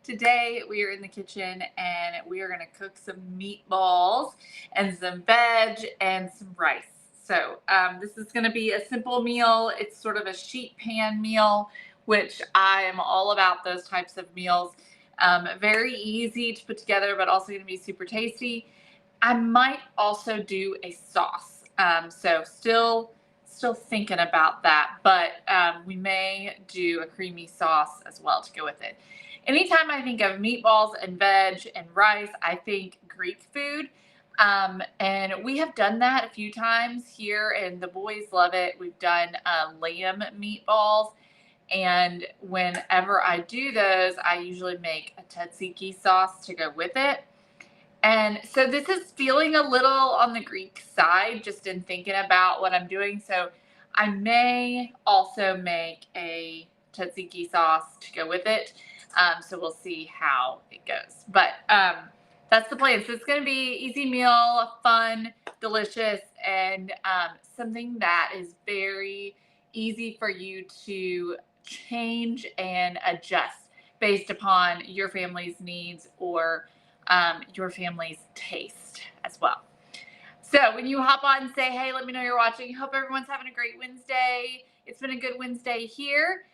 Today we are in the kitchen and we are going to cook some meatballs and some veg and some rice. So this is going to be a simple meal. It's sort of a sheet pan meal, which I am all about those types of meals. Very easy to put together, but also going to be super tasty. I might also do a sauce. So still thinking about that, but we may do a creamy sauce as well to go with it. Anytime I think of meatballs and veg and rice, I think Greek food. And we have done that a few times here, and the boys love it. We've done lamb meatballs. And whenever I do those, I usually make a tzatziki sauce to go with it. And so this is feeling a little on the Greek side, just in thinking about what I'm doing. So I may also make a tzatziki sauce to go with it. So we'll see how it goes. But that's the plan. So it's going to be easy meal, fun, delicious, and something that is very easy for you to change and adjust based upon your family's needs or your family's taste as well. So when you hop on and say, hey, let me know you're watching. Hope everyone's having a great Wednesday. It's been a good Wednesday here.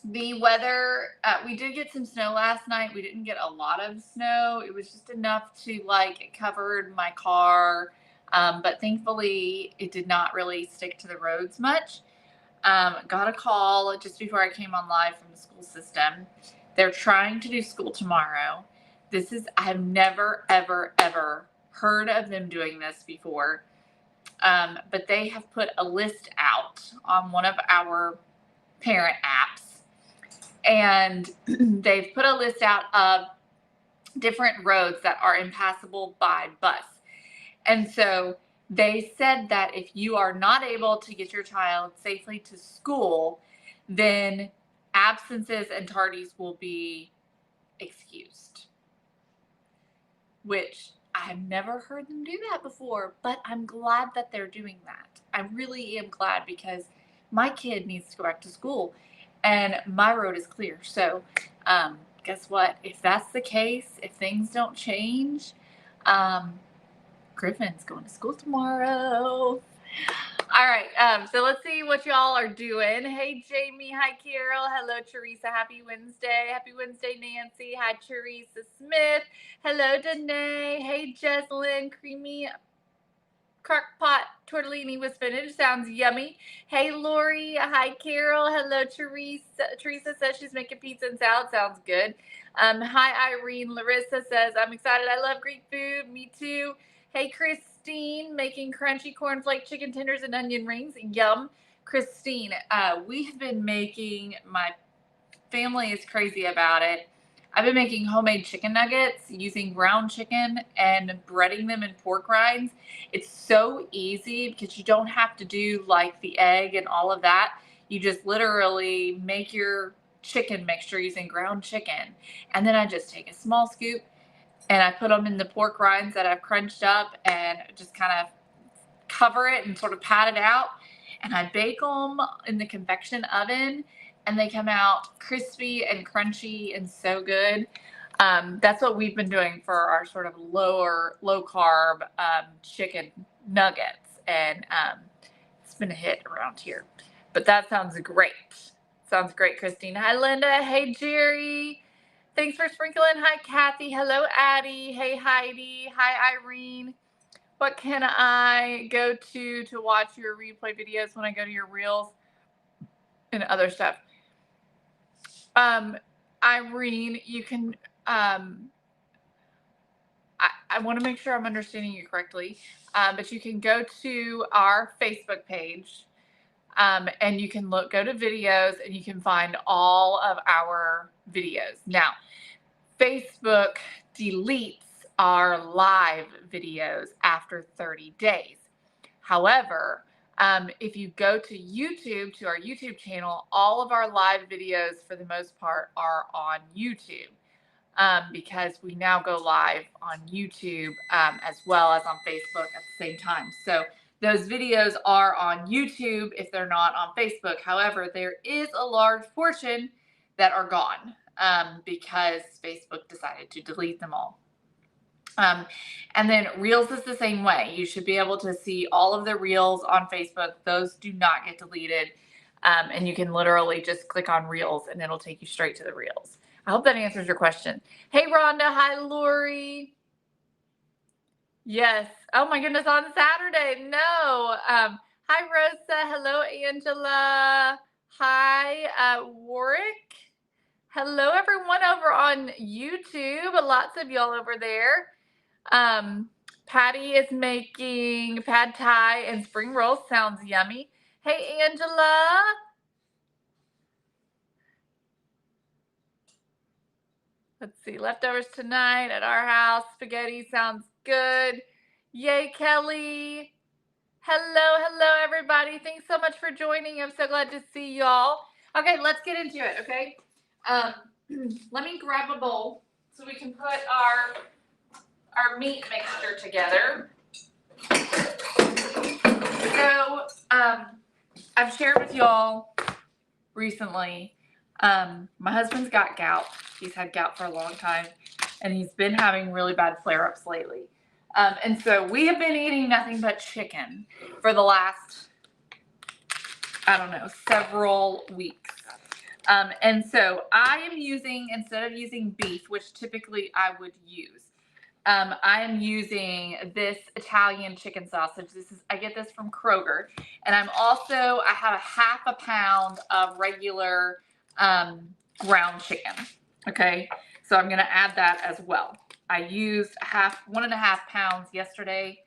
The weather, we did get some snow last night. We didn't get a lot of snow. It was just enough to it covered my car. But thankfully it did not really stick to the roads much. Got a call just before I came on live from the school system. They're trying to do school tomorrow. I have never, ever, ever heard of them doing this before. But they have put a list out on one of our parent apps. And they've put a list out of different roads that are impassable by bus. And so they said that if you are not able to get your child safely to school, then absences and tardies will be excused, which I have never heard them do that before, but I'm glad that they're doing that. I really am glad, because my kid needs to go back to school and my road is clear. So guess what? If that's the case, if things don't change, Griffin's going to school tomorrow. All right, so let's see what y'all are doing. Hey, Jamie. Hi, Carol. Hello, Teresa. Happy Wednesday. Happy Wednesday, Nancy. Hi, Teresa Smith. Hello, Danae. Hey, Jesselyn. Creamy crock-pot tortellini with spinach. Sounds yummy. Hey, Lori. Hi, Carol. Hello, Teresa. Teresa says she's making pizza and salad. Sounds good. Hi, Irene. Larissa says, I'm excited. I love Greek food. Me too. Hey, Christine, making crunchy cornflake chicken tenders and onion rings. Yum. Christine, we have been making, my family is crazy about it. I've been making homemade chicken nuggets using ground chicken and breading them in pork rinds. It's so easy because you don't have to do the egg and all of that. You just literally make your chicken mixture using ground chicken. And then I just take a small scoop and I put them in the pork rinds that I've crunched up and just kind of cover it and sort of pat it out. And I bake them in the convection oven, and they come out crispy and crunchy and so good. That's what we've been doing for our sort of low carb chicken nuggets. And it's been a hit around here. But that sounds great. Sounds great, Christine. Hi, Linda. Hey, Jerry. Thanks for sprinkling. Hi, Kathy. Hello, Addie. Hey, Heidi. Hi, Irene. What can I go to watch your replay videos when I go to your reels and other stuff? Irene, you can, I want to make sure I'm understanding you correctly, but you can go to our Facebook page, and you can go to videos, and you can find all of our videos. Now, Facebook deletes our live videos after 30 days. However, if you go to YouTube, to our YouTube channel, all of our live videos for the most part are on YouTube, because we now go live on YouTube as well as on Facebook at the same time. So those videos are on YouTube if they're not on Facebook. However, there is a large portion that are gone. because Facebook decided to delete them all. And then Reels is the same way. You should be able to see all of the Reels on Facebook. Those do not get deleted. And you can literally just click on Reels and it'll take you straight to the Reels. I hope that answers your question. Hey, Rhonda. Hi, Lori. Yes. Oh, my goodness. On Saturday. No. Hi, Rosa. Hello, Angela. Hi, Warwick. Hello, everyone over on YouTube. Lots of y'all over there. Patty is making pad thai and spring rolls. Sounds yummy. Hey, Angela. Let's see. Leftovers tonight at our house. Spaghetti sounds good. Yay, Kelly. Hello, everybody. Thanks so much for joining. I'm so glad to see y'all. Okay, let's get into it, okay? Let me grab a bowl so we can put our meat mixture together. So, I've shared with y'all recently, my husband's got gout. He's had gout for a long time, and he's been having really bad flare-ups lately. And so we have been eating nothing but chicken for the last, I don't know, several weeks. And so I am using, instead of using beef, which typically I would use, I am using this Italian chicken sausage. I get this from Kroger. And I have a half a pound of regular ground chicken. Okay. So I'm going to add that as well. I used 1.5 pounds yesterday,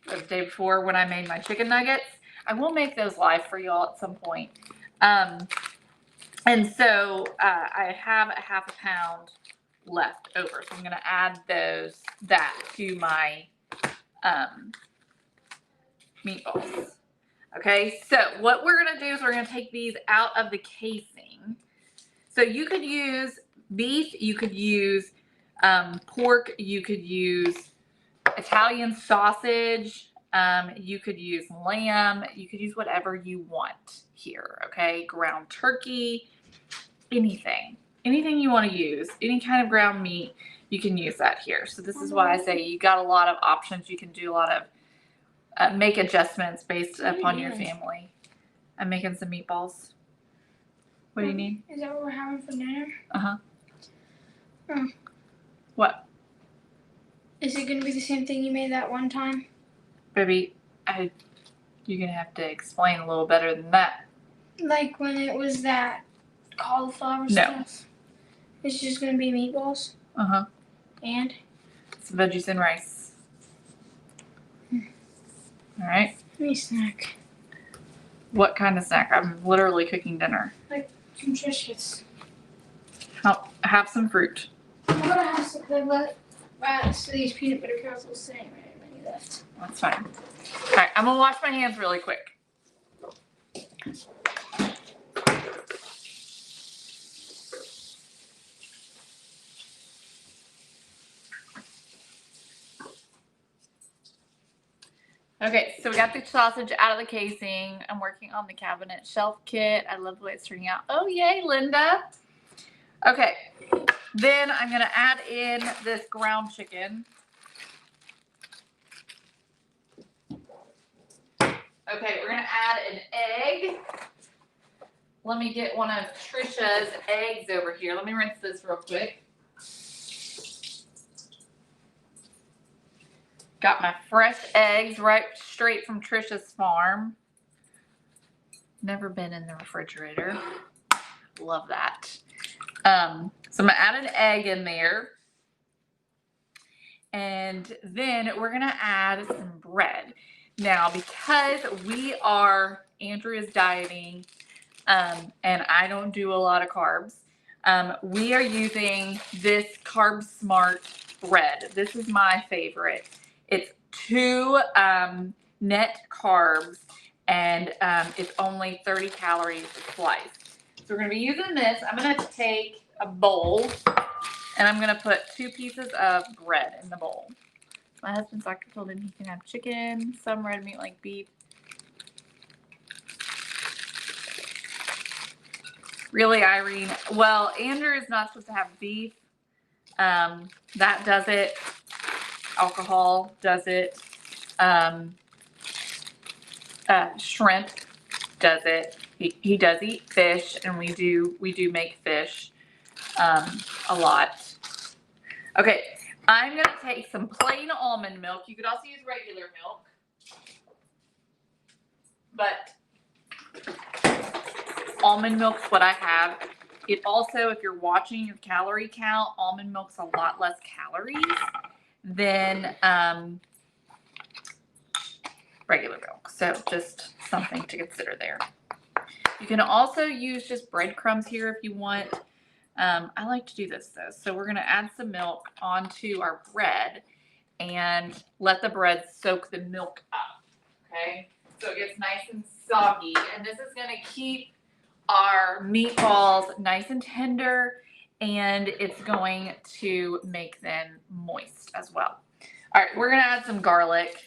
or the day before, when I made my chicken nuggets. I will make those live for y'all at some point. And so I have a half a pound left over. So I'm going to add that to my meatballs. Okay, so what we're going to do is we're going to take these out of the casing. So you could use beef, you could use pork, you could use Italian sausage, you could use lamb, you could use whatever you want here, okay? Ground turkey, anything you want to use, any kind of ground meat, you can use that here. So this is why I say you got a lot of options. You can do a lot of make adjustments based upon your family. I'm making some meatballs. What do you need? Is that what we're having for dinner? Uh-huh. Oh. What? Is it going to be the same thing you made that one time? Baby, you're going to have to explain a little better than that. Like when it was that cauliflower stuff? It's just going to be meatballs? Uh-huh. And? Some veggies and rice. All right. Give me a snack. What kind of snack? I'm literally cooking dinner. Like some biscuits. Have some fruit. I'm going to have some, so these peanut butter cups will stay right when you left. That's fine. All right, I'm going to wash my hands really quick. Okay, so we got the sausage out of the casing. I'm working on the cabinet shelf kit. I love the way it's turning out. Oh, yay, Linda. Okay, then I'm going to add in this ground chicken. Okay, we're going to add an egg. Let me get one of Trisha's eggs over here. Let me rinse this real quick. Got my fresh eggs right straight from Trisha's farm. Never been in the refrigerator. Love that. So I'm going to add an egg in there. And then we're going to add some bread. Now, because Andrew is dieting, and I don't do a lot of carbs, we are using this Carb Smart bread. This is my favorite. It's 2 net carbs, and it's only 30 calories a slice. So we're going to be using this. I'm going to take a bowl, and I'm going to put 2 pieces of bread in the bowl. My husband's doctor told him he can have chicken, some red meat like beef. Really, Irene? Well, Andrew is not supposed to have beef. That does it. Alcohol does it. Shrimp does it. He does eat fish, and we do make fish a lot. Okay, I'm gonna take some plain almond milk. You could also use regular milk, but almond milk's what I have. It also, if you're watching your calorie count, almond milk's a lot less calories than regular milk. So just something to consider there. You can also use just breadcrumbs here if you want. I like to do this though. So we're gonna add some milk onto our bread and let the bread soak the milk up, okay? So it gets nice and soggy. And this is gonna keep our meatballs nice and tender, and it's going to make them moist as well. All right, we're gonna add some garlic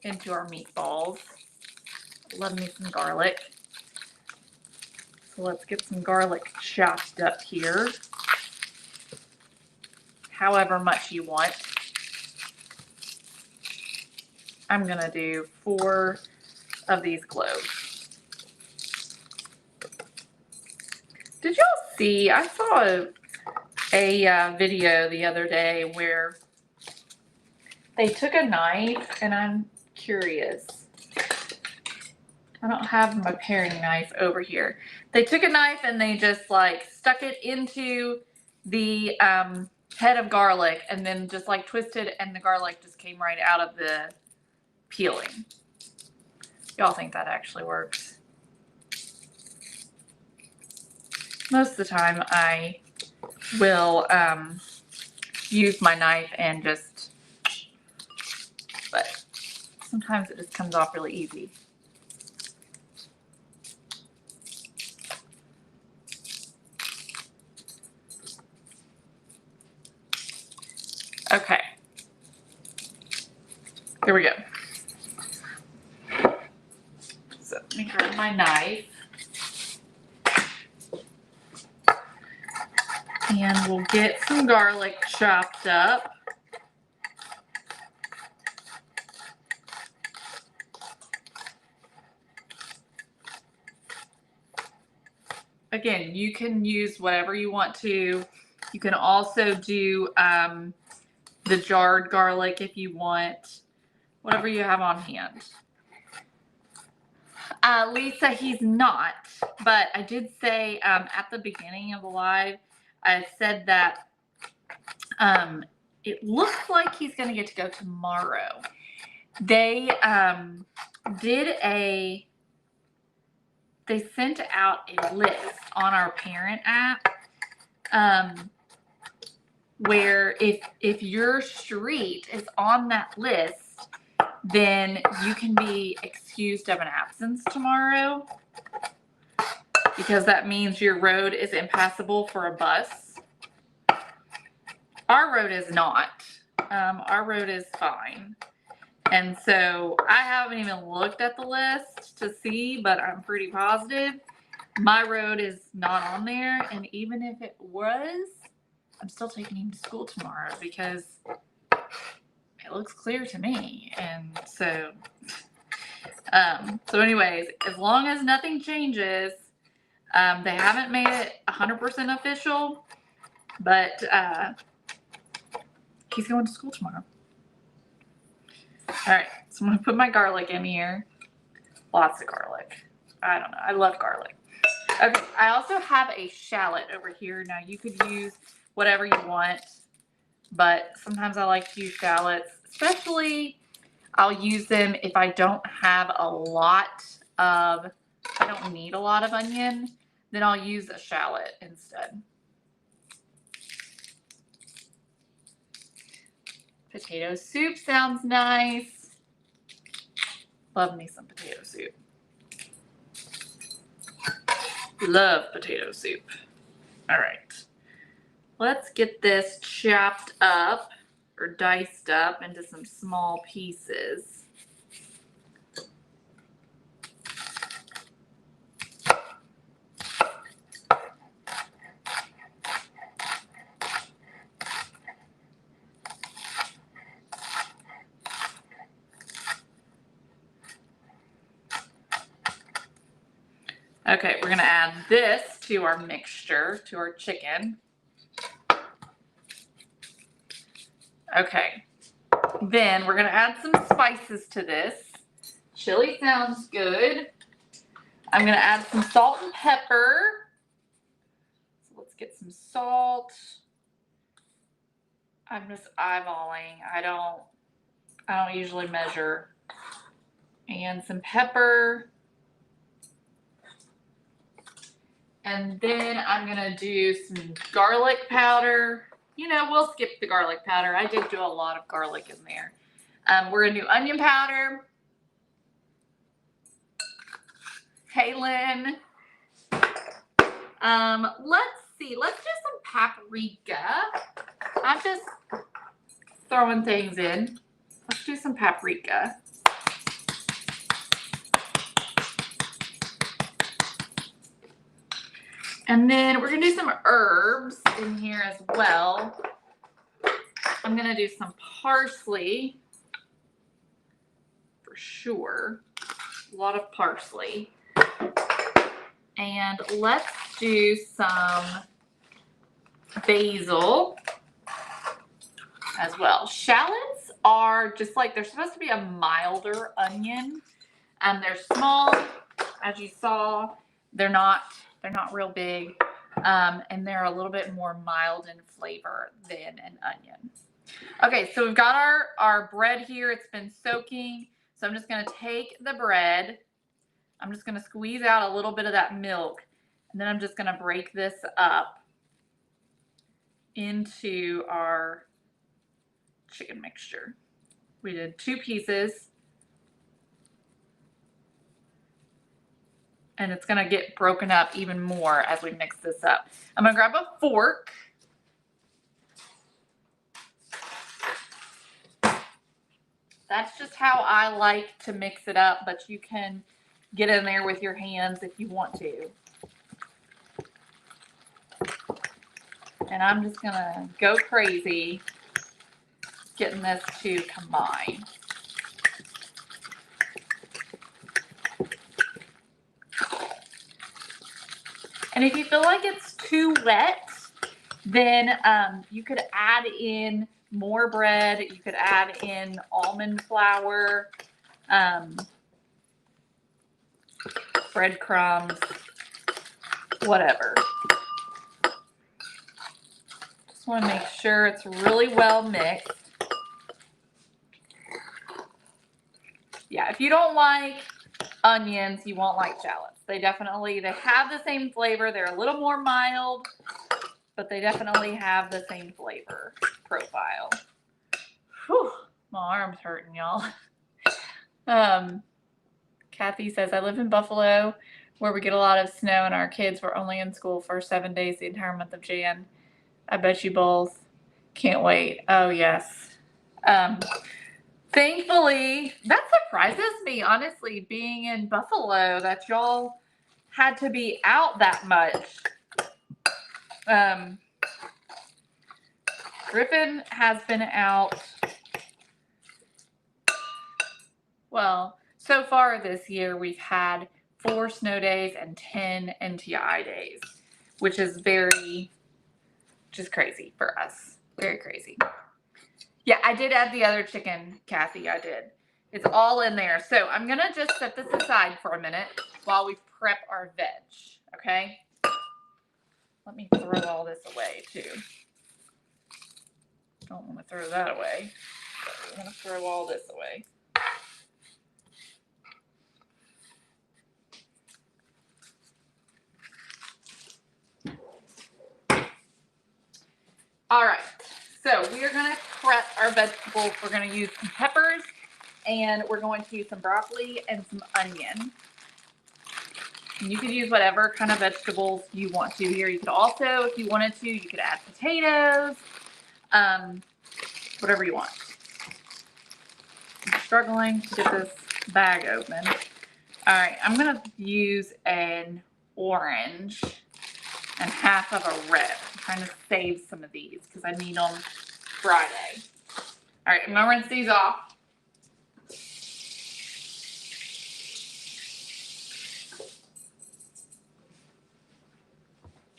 into our meatballs. Love me some garlic. So let's get some garlic chopped up here. However much you want. I'm gonna do 4 of these cloves. Did y'all see? I saw a video the other day where they took a knife, and I'm curious. I don't have my paring knife over here. They took a knife and they just like stuck it into the head of garlic and then just like twisted, and the garlic just came right out of the peeling. Y'all think that actually works? Most of the time I will use my knife and just, but sometimes it just comes off really easy. Okay, here we go. So let me grab my knife. And we'll get some garlic chopped up. Again, you can use whatever you want to. You can also do the jarred garlic if you want, whatever you have on hand. Lisa, he's not, but I did say at the beginning of the live, I said that it looks like he's going to get to go tomorrow. They they sent out a list on our parent app where if your street is on that list, then you can be excused of an absence tomorrow, because that means your road is impassable for a bus. Our road is not. Our road is fine. And so I haven't even looked at the list to see, but I'm pretty positive my road is not on there. And even if it was, I'm still taking him to school tomorrow because it looks clear to me. And so, anyways, as long as nothing changes, they haven't made it 100% official, but he's going to school tomorrow. All right, so I'm gonna put my garlic in here. Lots of garlic. I don't know, I love garlic. Okay, I also have a shallot over here. Now you could use whatever you want, but sometimes I like to use shallots, especially I'll use them if I don't have a lot of, I don't need a lot of onion, then I'll use a shallot instead. Potato soup sounds nice. Love me some potato soup. Love potato soup. All right. Let's get this chopped up or diced up into some small pieces. Okay, we're gonna add this to our mixture, to our chicken. Okay, then we're gonna add some spices to this. Chili sounds good. I'm gonna add some salt and pepper. So let's get some salt. I'm just eyeballing. I don't usually measure. And some pepper. And then I'm gonna do some garlic powder. You know, we'll skip the garlic powder. I did do a lot of garlic in there. We're gonna do onion powder. Hey, Lynn. Let's see. Let's do some paprika. I'm just throwing things in. Let's do some paprika. And then we're gonna do some herbs in here as well. I'm gonna do some parsley for sure. A lot of parsley. And let's do some basil as well. Shallots are just like, they're supposed to be a milder onion. They're small, as you saw. They're not real big. And they're a little bit more mild in flavor than an onion. Okay, so we've got our bread here. It's been soaking. So I'm just gonna take the bread. I'm just gonna squeeze out a little bit of that milk. And then I'm just gonna break this up into our chicken mixture. We did 2 pieces. And it's gonna get broken up even more as we mix this up. I'm gonna grab a fork. That's just how I like to mix it up, but you can get in there with your hands if you want to. And I'm just gonna go crazy getting this to combine. And if you feel like it's too wet, then you could add in more bread. You could add in almond flour, breadcrumbs, whatever. Just want to make sure it's really well mixed. Yeah, if you don't like onions, you won't like shallots. They have the same flavor. They're a little more mild, but they definitely have the same flavor profile. Whew, my arm's hurting, y'all. Kathy says, I live in Buffalo where we get a lot of snow and our kids were only in school for 7 days the entire month of Jan. I bet you both can't wait. Oh, yes. Thankfully, that surprises me, honestly, being in Buffalo, that y'all had to be out that much. Griffin has been out, well, so far this year we've had 4 snow days and 10 NTI days, which is just crazy for us. Very crazy. Yeah, I did add the other chicken, Kathy, I did. It's all in there. So I'm going to just set this aside for a minute while we prep our veg, okay? Let me throw all this away, too. Don't want to throw that away. So we're going to throw all this away. All right, so we are going to prep our vegetables. We're going to use some peppers, and we're going to use some broccoli and some onion. And you could use whatever kind of vegetables you want to here. You could also, if you wanted to, you could add potatoes, whatever you want. I'm struggling to get this bag open. All right, I'm going to use an orange and half of a red. I'm trying to save some of these because I need them Friday. All right, I'm going to rinse these off.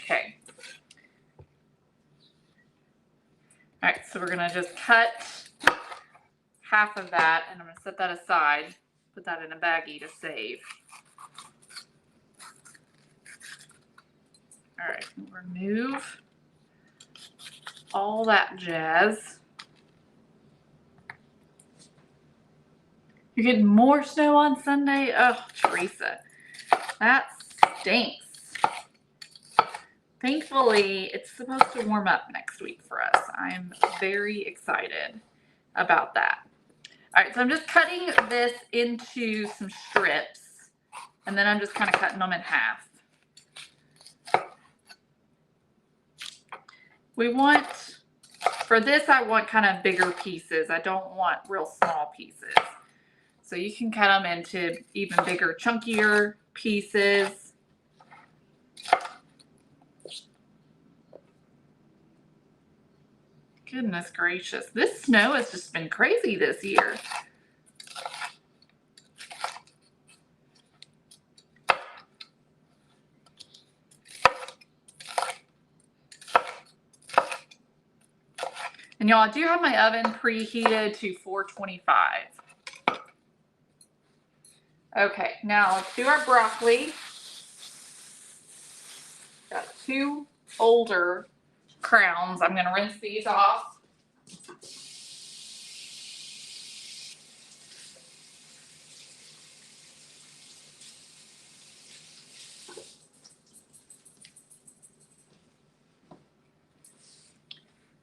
Okay. All right, so we're gonna just cut half of that, and I'm gonna set that aside, put that in a baggie to save. All right, remove all that jazz. You're getting more snow on Sunday? Oh, Teresa, that stinks. Thankfully, it's supposed to warm up next week for us. I'm very excited about that. All right, so I'm just cutting this into some strips, and then I'm just kind of cutting them in half. We want, for this, I want kind of bigger pieces. I don't want real small pieces. So you can cut them into even bigger, chunkier pieces. Goodness gracious. This snow has just been crazy this year. And y'all, I do have my oven preheated to 425. Okay, now let's do our broccoli. Got 2 older crowns. I'm gonna rinse these off.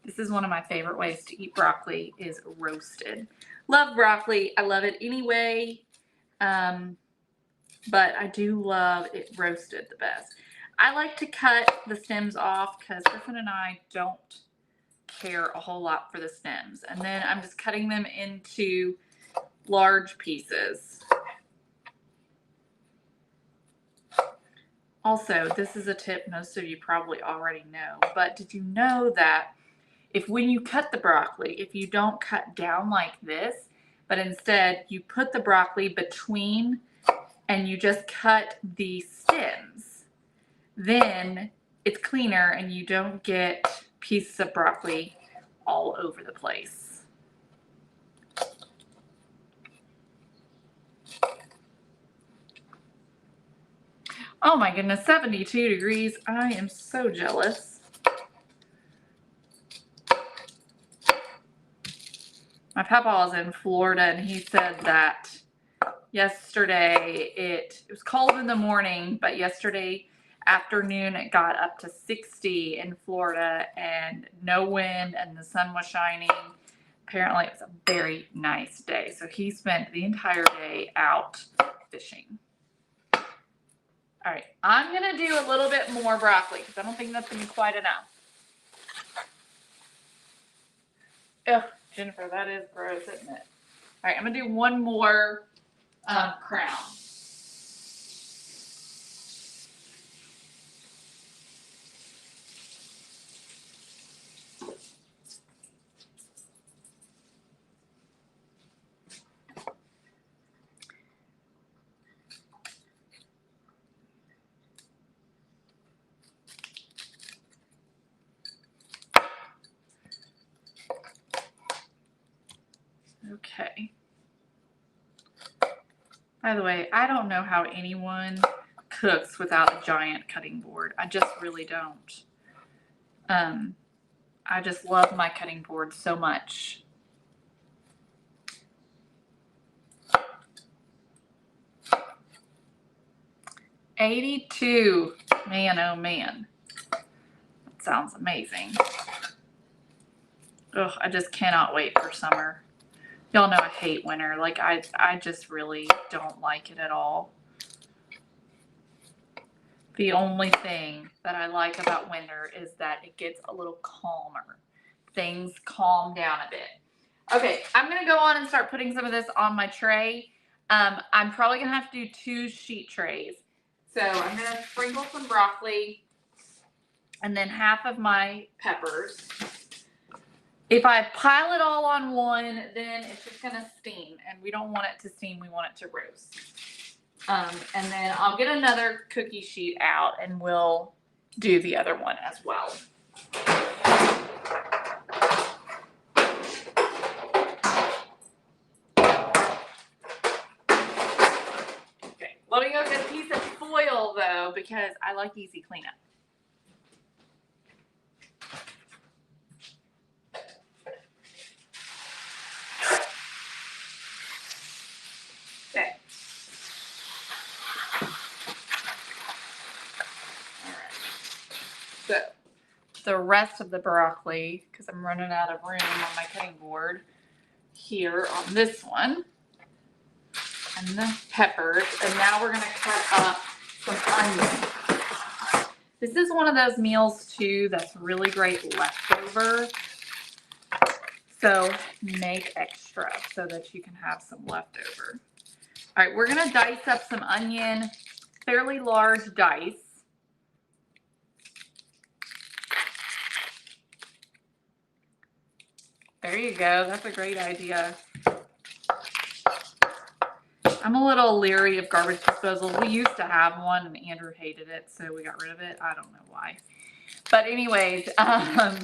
This is one of my favorite ways to eat broccoli, is roasted. Love broccoli. I love it anyway. But I do love it roasted the best. I like to cut the stems off because Griffin and I don't care a whole lot for the stems. And then I'm just cutting them into large pieces. Also, this is a tip most of you probably already know, but did you know that when you cut the broccoli, if you don't cut down like this, but instead you put the broccoli between and you just cut the stems, then it's cleaner and you don't get pieces of broccoli all over the place. Oh my goodness, 72 degrees. I am so jealous. My papa is in Florida and he said that yesterday it was cold in the morning, but yesterday afternoon it got up to 60 in Florida and no wind and the sun was shining. Apparently it was a very nice day. So he spent the entire day out fishing. All right, I'm gonna do a little bit more broccoli because I don't think that's gonna be quite enough. Ugh, Jennifer, that is gross, isn't it? All right, I'm gonna do one more crown. Okay. By the way, I don't know how anyone cooks without a giant cutting board. I just really don't. I just love my cutting board so much. $82. Man, oh man. That sounds amazing. Ugh, I just cannot wait for summer. Y'all know I hate winter. Like, I just really don't like it at all. The only thing that I like about winter is that it gets a little calmer. Things calm down a bit. Okay, I'm going to go on and start putting some of this on my tray. I'm probably going to have to do 2 sheet trays. So I'm going to sprinkle some broccoli and then half of my peppers. If I pile it all on one, then it's just going to steam. And we don't want it to steam. We want it to roast. And then I'll get another cookie sheet out and we'll do the other one as well. Okay, let me go get a piece of foil though, because I like easy cleanup. Okay. So the rest of the broccoli, because I'm running out of room on my cutting board here on this one, and the peppers, and now we're going to cut up some onions. This is one of those meals too that's really great leftover, so make extra so that you can have some leftover. All right, we're going to dice up some onion, fairly large dice. There you go. That's a great idea. I'm a little leery of garbage disposal. We used to have one and Andrew hated it, so we got rid of it. I don't know why. But anyways, I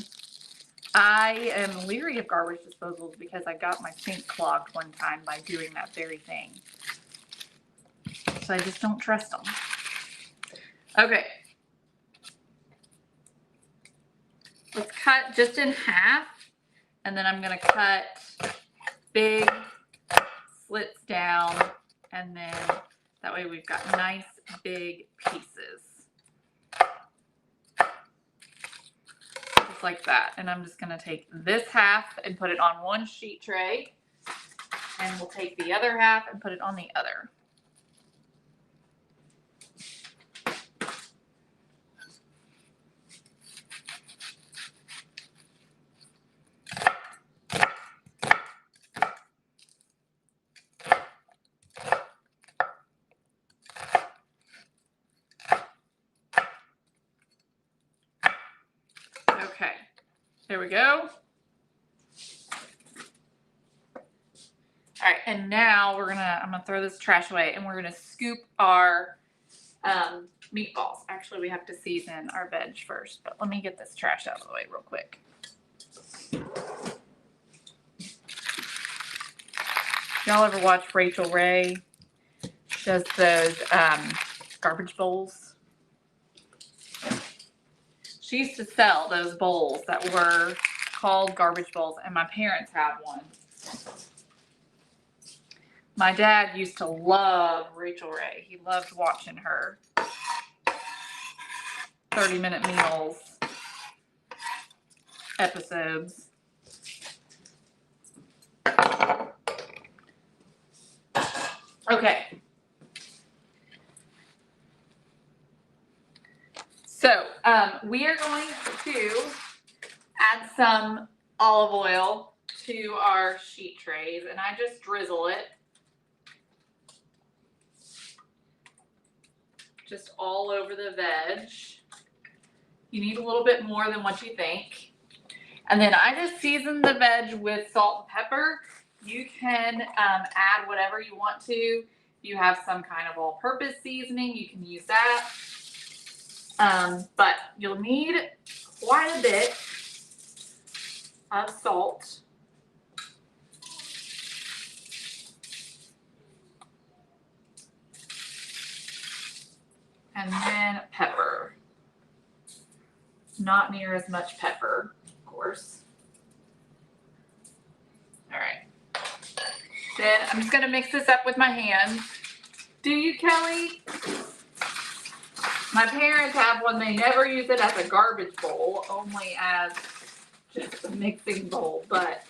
am leery of garbage disposals because I got my sink clogged one time by doing that very thing. So I just don't trust them. Okay. Let's cut just in half. And then I'm going to cut big slits down. And then that way we've got nice big pieces. Just like that. And I'm just going to take this half and put it on one sheet tray. And we'll take the other half and put it on the other. Okay, there we go. All right, and now I'm gonna throw this trash away and we're gonna scoop our meatballs. Actually, we have to season our veg first, but let me get this trash out of the way real quick. Y'all ever watch Rachel Ray? She does those garbage bowls. She used to sell those bowls that were called garbage bowls, and my parents had one. My dad used to love Rachel Ray. He loved watching her 30-minute meals episodes. Okay. So we are going to add some olive oil to our sheet trays, and I just drizzle it just all over the veg. You need a little bit more than what you think. And then I just season the veg with salt and pepper. You can add whatever you want to. If you have some kind of all-purpose seasoning, you can use that. But you'll need quite a bit of salt. And then pepper. Not near as much pepper, of course. All right. Then I'm just gonna mix this up with my hands. Do you, Kelly? My parents have one. They never use it as a garbage bowl, only as just a mixing bowl, but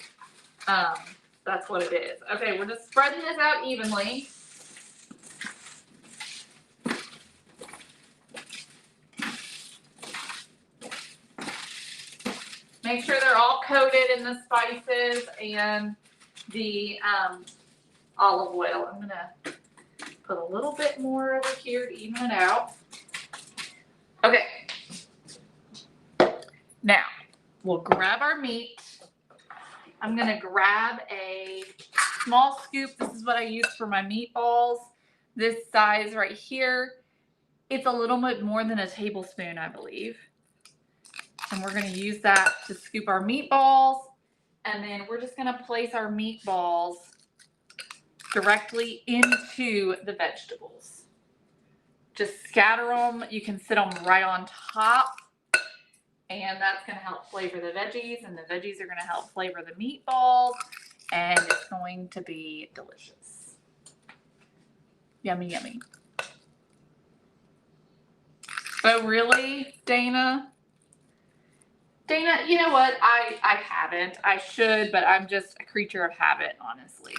that's what it is. Okay, we're just spreading this out evenly. Make sure they're all coated in the spices and the olive oil. I'm gonna put a little bit more over here to even it out. Okay. Now, we'll grab our meat. I'm gonna grab a small scoop. This is what I use for my meatballs. This size right here. It's a little bit more than a tablespoon, I believe. And we're going to use that to scoop our meatballs. And then we're just going to place our meatballs directly into the vegetables. Just scatter them. You can sit them right on top. And that's going to help flavor the veggies. And the veggies are going to help flavor the meatballs. And it's going to be delicious. Yummy, yummy. Oh, really, Dana? Dana, you know what? I haven't. I should, but I'm just a creature of habit, honestly.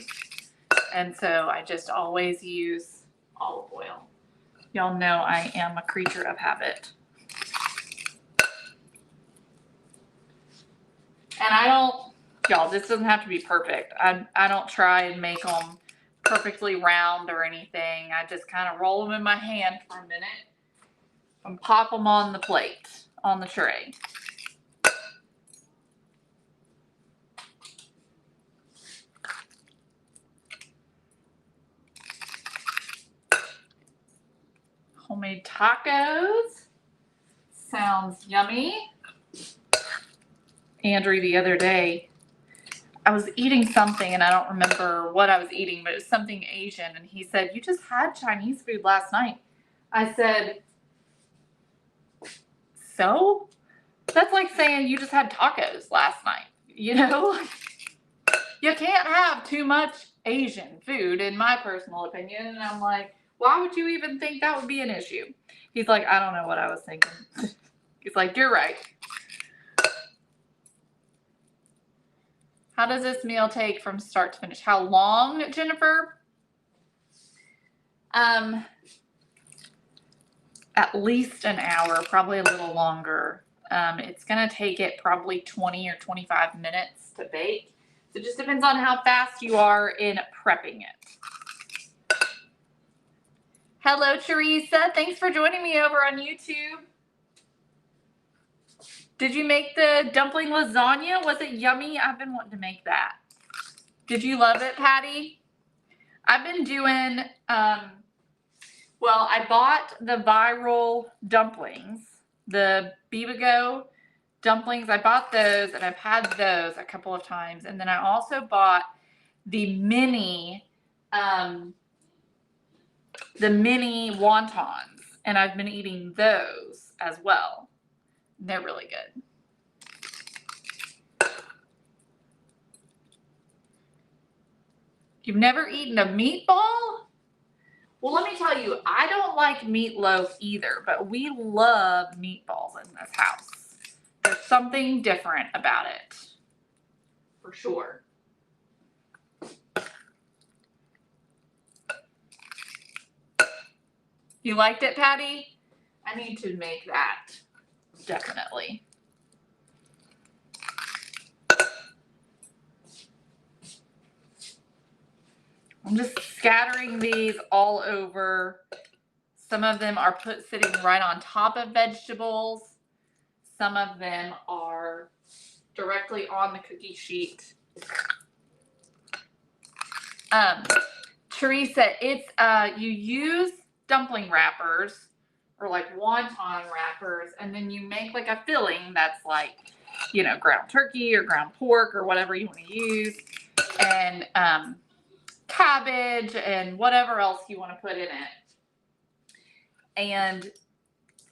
And so I just always use olive oil. Y'all know I am a creature of habit. And I don't, y'all, this doesn't have to be perfect. I don't try and make them perfectly round or anything. I just kind of roll them in my hand for a minute and pop them on the plate, on the tray. Homemade tacos. Sounds yummy. Andrew, the other day, I was eating something and I don't remember what I was eating, but it was something Asian. And he said, "You just had Chinese food last night." I said, "So?" That's like saying you just had tacos last night. You know, you can't have too much Asian food, in my personal opinion. And I'm like, why would you even think that would be an issue? He's like, I don't know what I was thinking. He's like, you're right. How does this meal take from start to finish? How long, Jennifer? At least an hour, probably a little longer. It's going to take it probably 20 or 25 minutes to bake. So it just depends on how fast you are in prepping it. Hello, Teresa. Thanks for joining me over on YouTube. Did you make the dumpling lasagna? Was it yummy? I've been wanting to make that. Did you love it, Patty? I've been doing, well, I bought the viral dumplings, the Bibigo dumplings. I bought those and I've had those a couple of times. And then I also bought the mini wontons, and I've been eating those as well. They're really good. You've never eaten a meatball? Well, let me tell you, I don't like meatloaf either, but we love meatballs in this house. There's something different about it, for sure. You liked it, Patty? I need to make that, definitely. I'm just scattering these all over. Some of them are sitting right on top of vegetables. Some of them are directly on the cookie sheet. Teresa, it's you use dumpling wrappers or like wonton wrappers, and then you make like a filling that's like, you know, ground turkey or ground pork or whatever you want to use, and cabbage and whatever else you want to put in it. And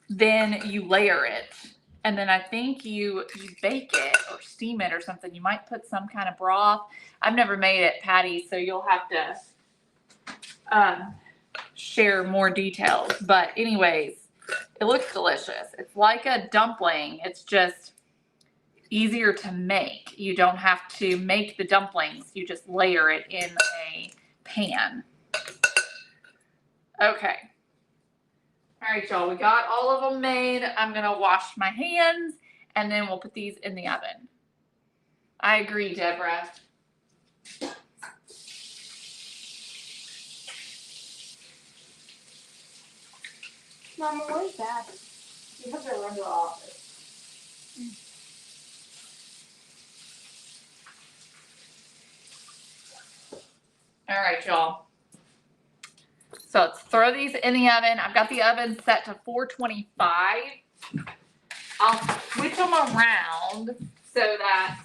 then you layer it. And then I think you bake it or steam it or something. You might put some kind of broth. I've never made it, Patty, so you'll have to share more details. But anyways, it looks delicious. It's like a dumpling. It's just easier to make. You don't have to make the dumplings. You just layer it in a pan. Okay. All right, y'all, we got all of them made. I'm going to wash my hands, and then we'll put these in the oven. I agree, Deborah. Mama, where's that? You have to run to the office. All right, y'all. So let's throw these in the oven. I've got the oven set to 425. I'll switch them around so that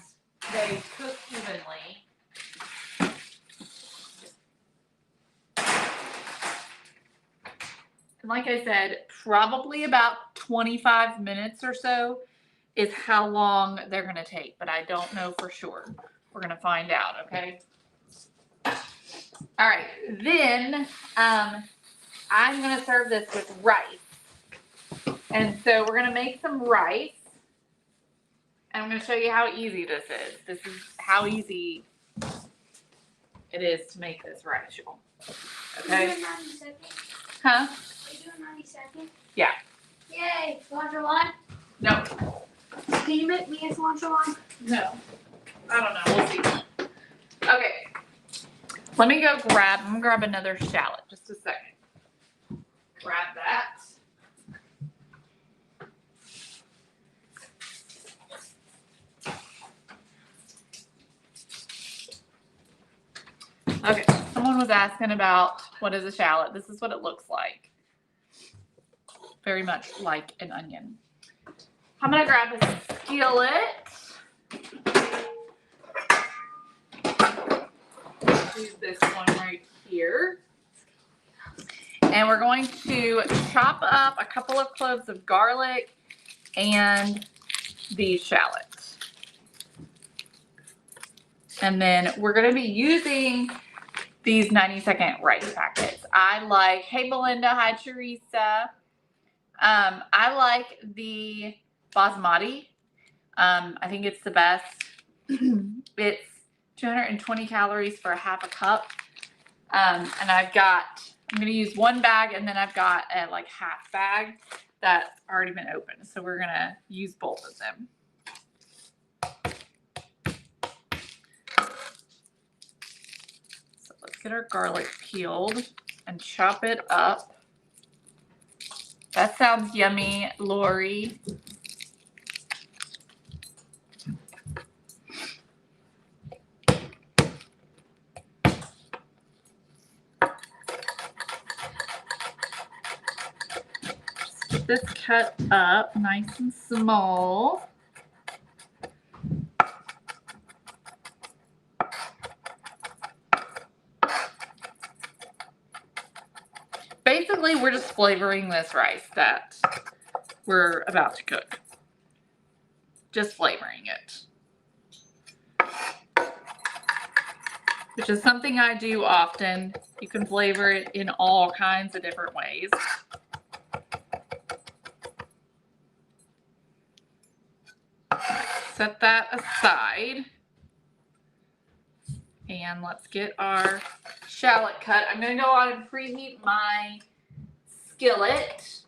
they cook evenly. And like I said, probably about 25 minutes or so is how long they're going to take, but I don't know for sure. We're going to find out, okay? All right, then I'm going to serve this with rice. And so we're going to make some rice. And I'm going to show you how easy this is. This is how easy it is to make this rice, y'all. Okay? Are you doing 90 seconds? Huh? Are you doing 90 seconds? Yeah. Yay! Watcha line? No. Can you make me a watcha line? No. I don't know. We'll see. Okay. Let me go grab, I'm going to grab another shallot. Just a second. Grab that. Okay, someone was asking about what is a shallot. This is what it looks like. Very much like an onion. I'm gonna grab a skillet. Use this one right here. And we're going to chop up a couple of cloves of garlic and these shallots. And then we're gonna be using these 90-second rice packets. I like, hey Belinda, hi Teresa. I like the basmati. I think it's the best. It's 220 calories for a half a cup. And I'm gonna use one bag and then I've got a like half bag that's already been opened. So we're gonna use both of them. Let's get our garlic peeled and chop it up. That sounds yummy, Lori. Just get this cut up nice and small. Basically, we're just flavoring this rice that we're about to cook. Just flavoring it. Which is something I do often. You can flavor it in all kinds of different ways. Set that aside. And let's get our shallot cut. I'm going to go on and preheat my skillet.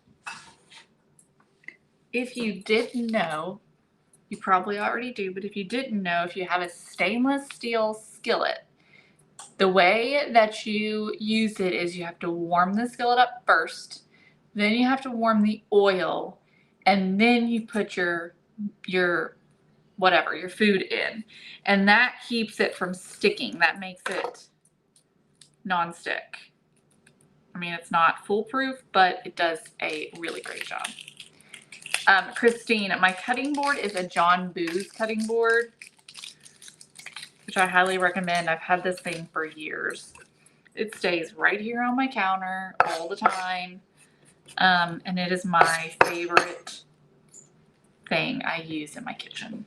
If you didn't know, you probably already do, but if you didn't know, if you have a stainless steel skillet, the way that you use it is you have to warm the skillet up first, then you have to warm the oil, and then you put your whatever, your food in. And that keeps it from sticking. That makes it non-stick. I mean, it's not foolproof, but it does a really great job. Christine, my cutting board is a John Booz cutting board, which I highly recommend. I've had this thing for years. It stays right here on my counter all the time. And it is my favorite thing I use in my kitchen.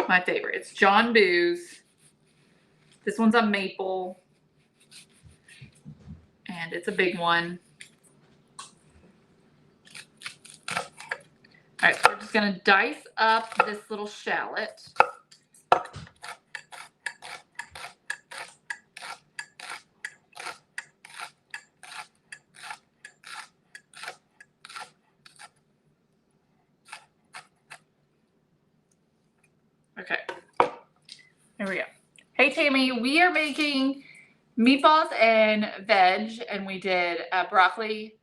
My favorite. It's John Booz. This one's a maple. And it's a big one. All right, so we're just gonna dice up this little shallot. Okay, there we go. Hey Tammy, we are making meatballs and veg, and we did broccoli,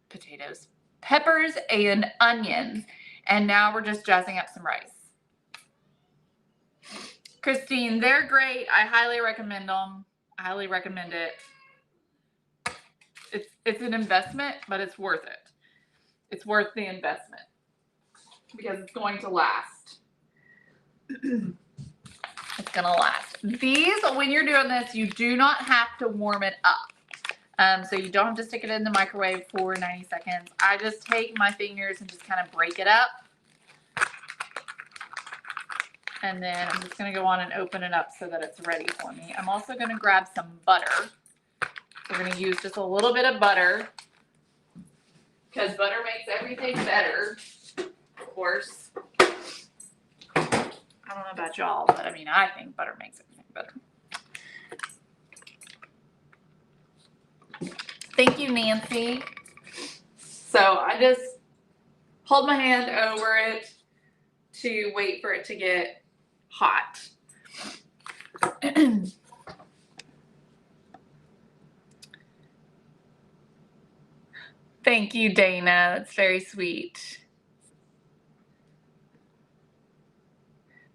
potatoes, peppers, and onions. And now we're just jazzing up some rice. Christine, they're great. I highly recommend them. I highly recommend it. it's an investment, but it's worth it. It's worth the investment because it's going to last. It's gonna last. These, when you're doing this, you do not have to warm it up. So you don't have to stick it in the microwave for 90 seconds. I just take my fingers and just kind of break it up. And then I'm just gonna go on and open it up so that it's ready for me. I'm also gonna grab some butter. We're gonna use just a little bit of butter because butter makes everything better, of course. I don't know about y'all, but I mean, I think butter makes everything better. Thank you, Nancy. So I just hold my hand over it to wait for it to get hot. Thank you, Dana. That's very sweet.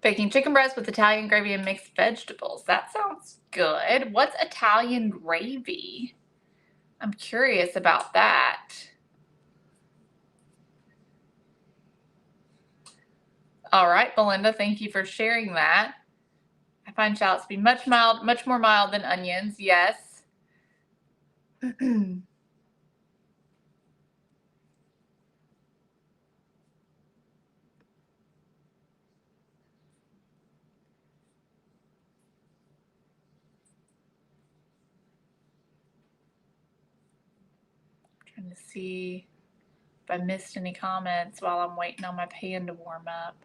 Baking chicken breast with Italian gravy and mixed vegetables. That sounds good. What's Italian gravy? I'm curious about that. All right, Belinda, thank you for sharing that. I find shallots to be much more mild than onions. Yes. Trying to see if I missed any comments while I'm waiting on my pan to warm up.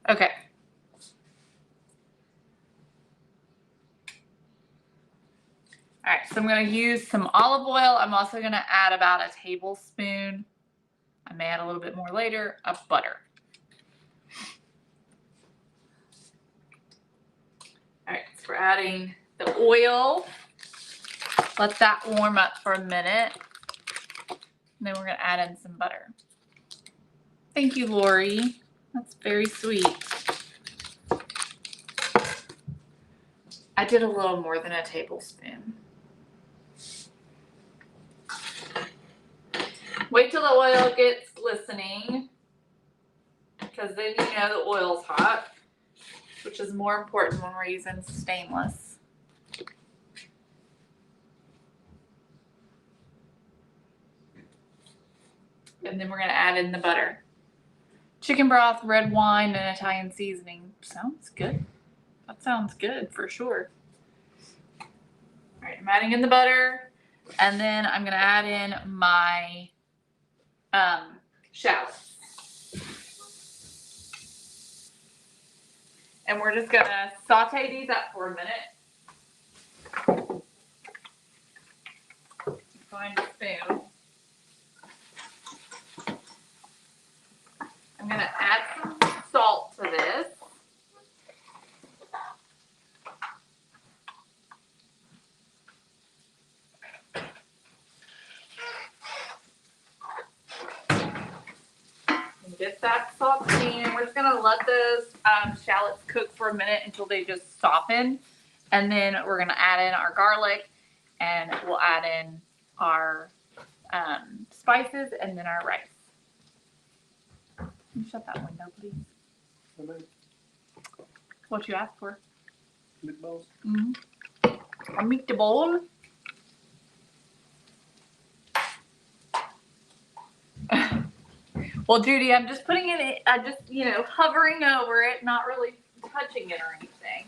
Okay. All right, so I'm going to use some olive oil. I'm also going to add about a tablespoon, I may add a little bit more later, of butter. All right, so we're adding the oil. Let that warm up for a minute. And then we're going to add in some butter. Thank you, Lori. That's very sweet. I did a little more than a tablespoon. Wait till the oil gets glistening, because then you know the oil's hot, which is more important when we're using stainless. And then we're going to add in the butter. Chicken broth, red wine, and Italian seasoning. Sounds good. That sounds good for sure. All right, I'm adding in the butter, and then I'm going to add in my shallots. And we're just going to saute these up for a minute. Find a spoon. I'm going to add some salt to this. Get that sauteing. We're just going to let those shallots cook for a minute until they just soften. And then we're going to add in our garlic, and we'll add in our spices and then our rice. Can you shut that window, please? Okay. What you asked for? Meatballs. Mm-hmm. A meatball. Well, Judy, I'm just putting it, I'm just, hovering over it, not really touching it or anything.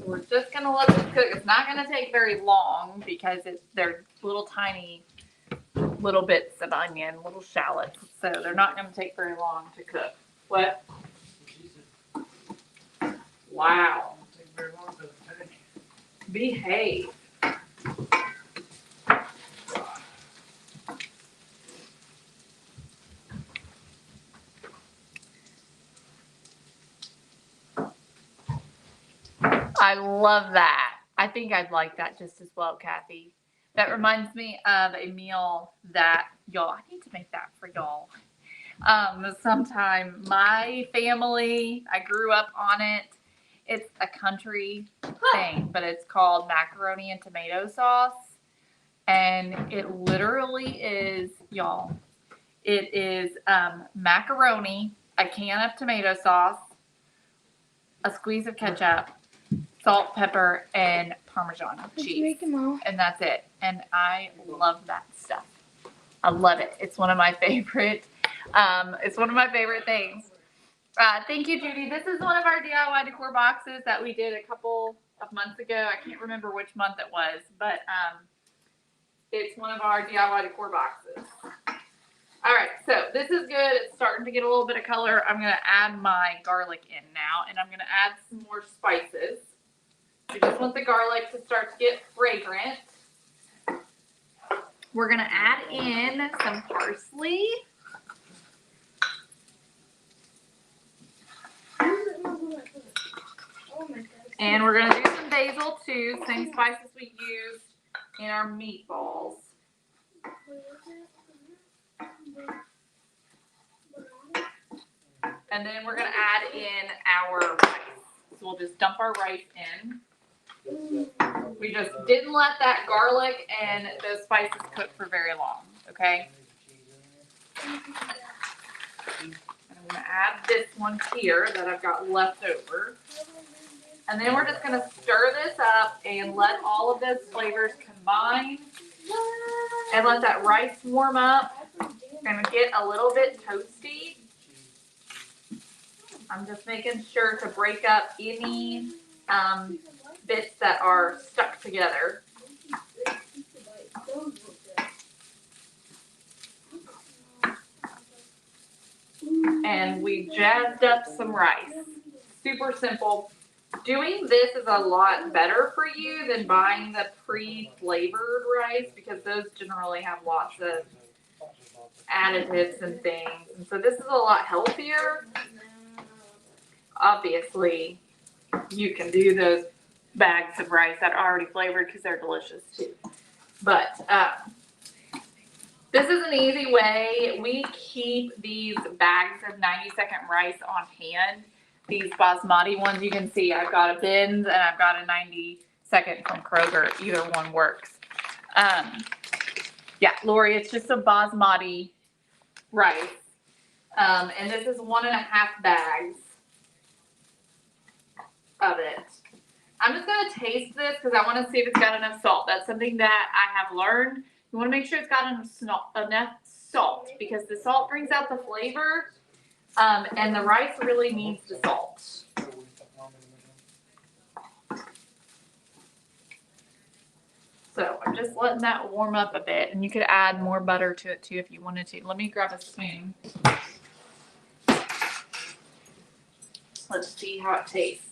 We're just going to let this cook. It's not going to take very long because they're little tiny little bits of onion, little shallots. So they're not going to take very long to cook. What? Wow. Behave. I love that. I think I'd like that just as well, Kathy. That reminds me of a meal that y'all, I need to make that for y'all. Sometime my family, I grew up on it. It's a country thing, but it's called macaroni and tomato sauce. And it literally is, y'all, it is macaroni, a can of tomato sauce, a squeeze of ketchup, salt, pepper, and Parmesan cheese. And that's it. And I love that stuff. I love it. It's one of my favorite. It's one of my favorite things. Thank you, Judy. This is one of our DIY decor boxes that we did a couple of months ago. I can't remember which month it was, but it's one of our DIY decor boxes. All right, so this is good. It's starting to get a little bit of color. I'm going to add my garlic in now, and I'm going to add some more spices. We just want the garlic to start to get fragrant. We're going to add in some parsley. And we're going to do some basil too, same spices we used in our meatballs. And then we're going to add in our rice. So we'll just dump our rice in. We just didn't let that garlic and those spices cook for very long, okay? And I'm going to add this one here that I've got left over. And then we're just going to stir this up and let all of those flavors combine. And let that rice warm up and get a little bit toasty. I'm just making sure to break up any bits that are stuck together. And we jazzed up some rice. Super simple. Doing this is a lot better for you than buying the pre-flavored rice because those generally have lots of additives and things. And so this is a lot healthier. Obviously, you can do those bags of rice that are already flavored because they're delicious too. But this is an easy way. We keep these bags of 90-second rice on hand. These basmati ones you can see. I've got a Ben's and I've got a 90-second from Kroger. Either one works. Yeah, Lori, it's just a basmati rice. And this is 1.5 bags of it. I'm just going to taste this because I want to see if it's got enough salt. That's something that I have learned. You want to make sure it's got enough salt because the salt brings out the flavor. And the rice really needs the salt. So I'm just letting that warm up a bit. And you could add more butter to it too if you wanted to. Let me grab a spoon. Let's see how it tastes.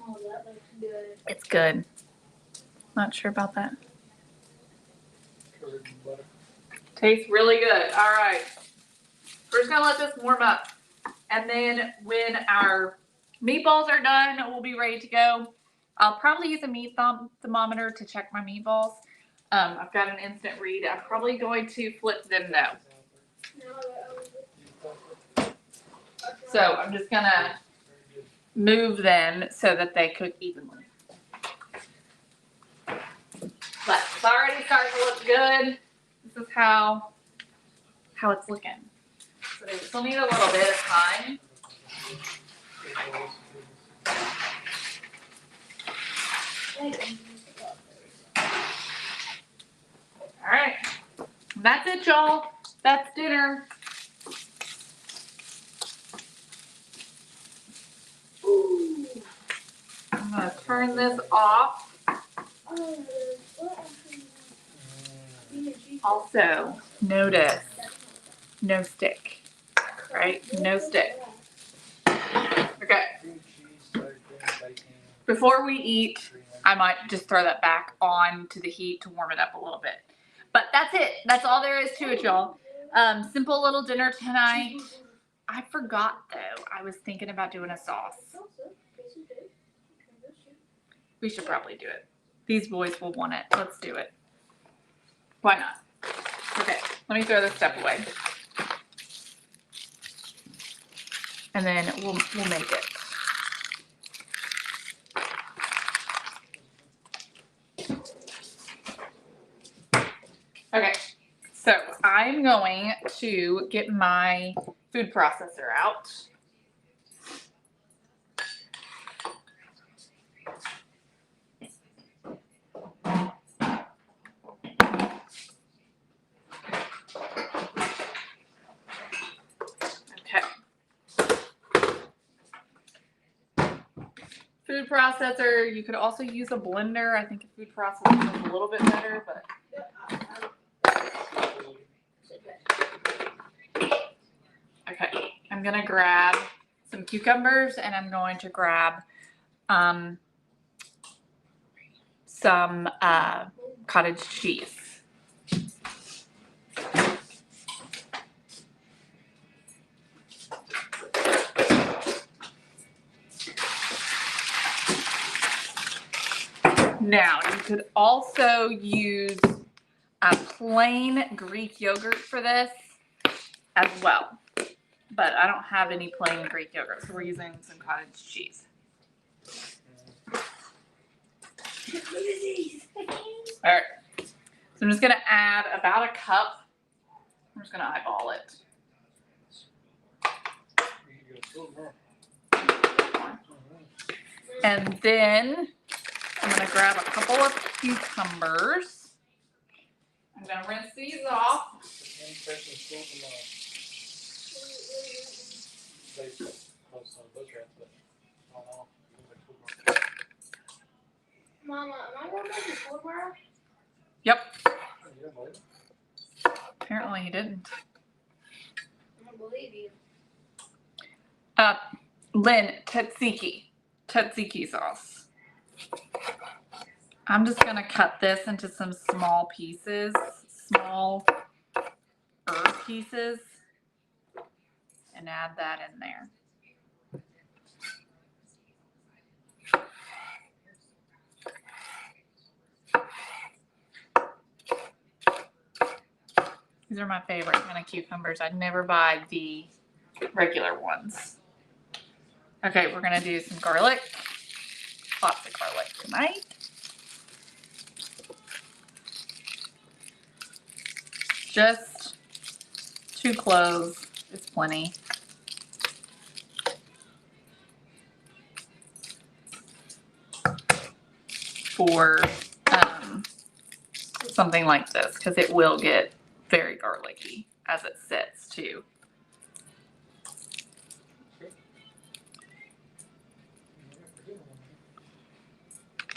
Oh, that looks good. It's good. Not sure about that. Tastes really good. All right. We're just going to let this warm up. And then when our meatballs are done, we'll be ready to go. I'll probably use a meat thermometer to check my meatballs. I've got an instant read. I'm probably going to flip them though. So I'm just going to move them so that they cook evenly. But it's already starting to look good. This is how it's looking. So they still need a little bit of time. All right. That's it, y'all. That's dinner. Ooh. I'm going to turn this off. Also, notice, no stick, right? No stick. Okay. Before we eat, I might just throw that back on to the heat to warm it up a little bit. But that's it. That's all there is to it, y'all. Simple little dinner tonight. I forgot though. I was thinking about doing a sauce. We should probably do it. These boys will want it. Let's do it. Why not? Okay, let me throw this stuff away. And then we'll make it. Okay, so I'm going to get my food processor out. Okay. Food processor, you could also use a blender. I think a food processor is a little bit better, but. Okay, I'm gonna grab some cucumbers and I'm going to grab some cottage cheese. Now, you could also use a plain Greek yogurt for this as well, but I don't have any plain Greek yogurt, so we're using some cottage cheese. All right, so I'm just gonna add about a cup. I'm just gonna eyeball it. And then I'm gonna grab a couple of cucumbers. I'm gonna rinse these off. Mama, am I going back to school tomorrow? Yep. Apparently he didn't. I don't believe you. Lynn, tzatziki sauce. I'm just gonna cut this into some small pieces, small herb pieces, and add that in there. These are my favorite kind of cucumbers. I'd never buy the regular ones. Okay, we're gonna do some garlic. Lots of garlic tonight. Just 2 cloves is plenty. For something like this, because it will get very garlicky as it sits too.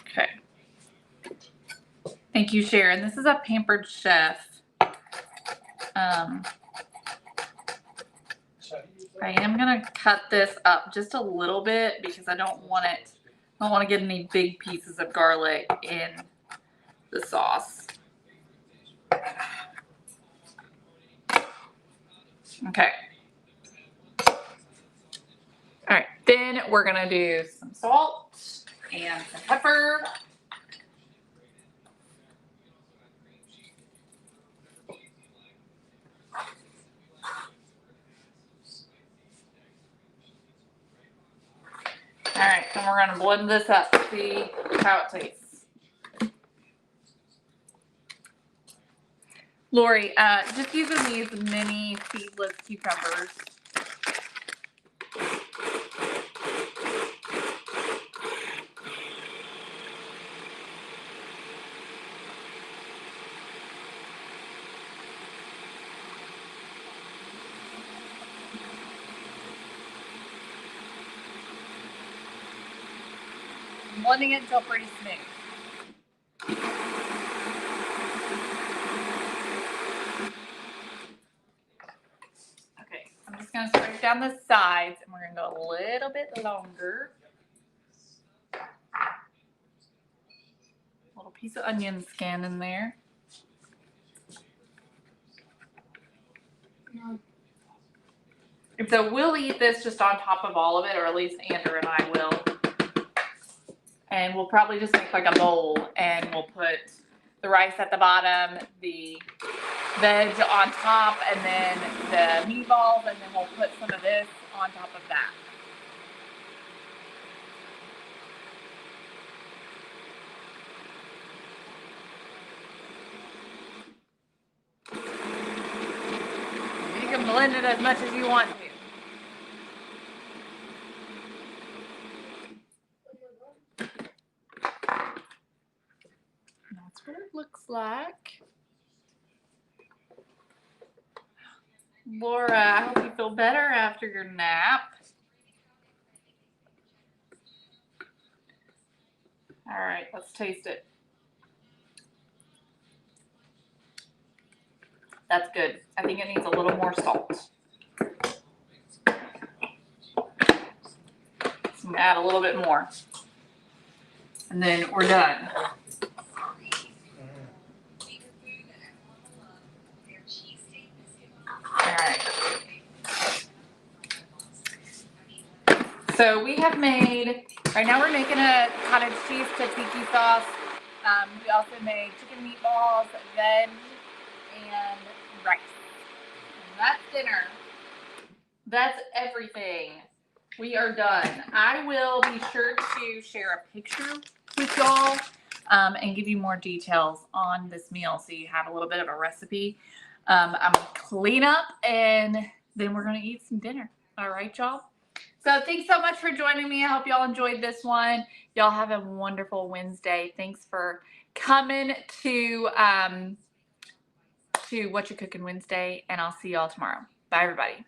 Okay. Thank you, Sharon. This is a Pampered Chef. I am gonna cut this up just a little bit because I don't want to get any big pieces of garlic in the sauce. Okay. All right, then we're gonna do some salt and some pepper. All right, then we're gonna blend this up, see how it tastes. Lori, just using these mini seedless cucumbers. Blending it until pretty smooth. Okay, I'm just gonna scrape down the sides and we're gonna go a little bit longer. A little piece of onion skin in there. No. And so we'll eat this just on top of all of it, or at least Andrew and I will. And we'll probably just make like a bowl, and we'll put the rice at the bottom, the veg on top, and then the meatballs, and then we'll put some of this on top of that. You can blend it as much as you want to. That's what it looks like. Laura, I hope you feel better after your nap. All right, let's taste it. That's good. I think it needs a little more salt. So I'm gonna add a little bit more. And then we're done. All right. So we have made, right now we're making a cottage cheese tzatziki sauce. We also made chicken meatballs, veg, and rice. And that's dinner. That's everything. We are done. I will be sure to share a picture with y'all and give you more details on this meal so you have a little bit of a recipe. I'm gonna clean up and then we're gonna eat some dinner. All right, y'all? So thanks so much for joining me. I hope y'all enjoyed this one. Y'all have a wonderful Wednesday. Thanks for coming to Watcha Cookin Wednesday, and I'll see y'all tomorrow. Bye, everybody.